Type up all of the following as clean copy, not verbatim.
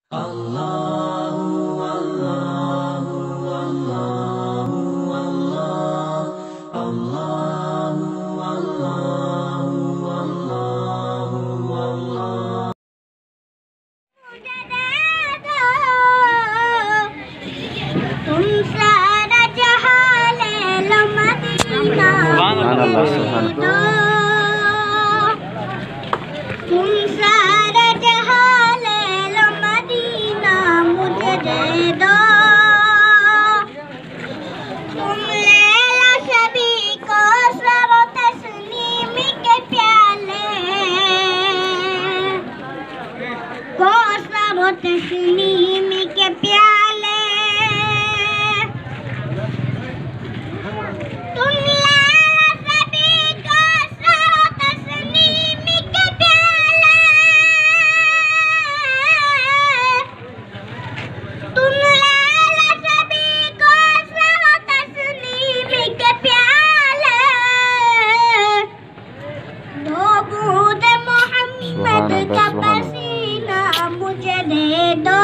तुम सारा जहां ले लो मदीना मुझे दे दो। तुम ले लो सभी को सरो तस्नीम के प्याले को सरो तस्नीम के प्याले। का पसीना मुझे दे दो,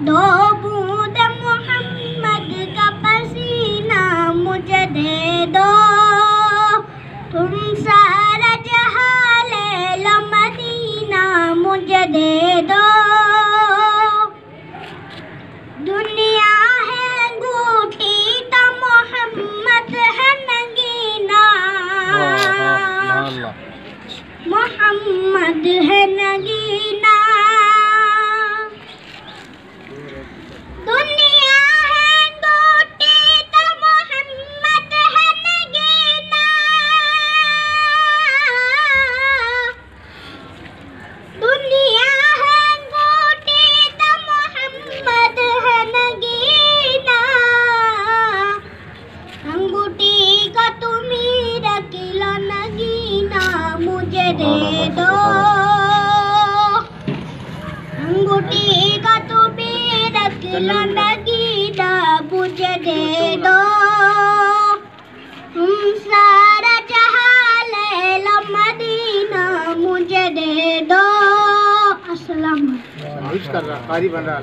दो बूंद मोहम्मद का पसीना मुझे दे दो। तुम सारा जहां ले लो मदीना मुझे दे दो। दुनिया है अंगूठी तो मोहम्मद है नगीना, मोहम्मद है नगीना। दुनिया है अंगूठी तो मोहम्मद है नगीना। दुनिया है अंगूठी तो मोहम्मद है नगीना। अंगूठी को तुम ही रख लो नगीना मुझे दे दो। अंगूठी का तू भी रख लो नगीना मुझे दे दो। तुम सारा जहां ले लो मदीना मुझे दे दो। अस्सलाम कर रहा कारी बन रहा।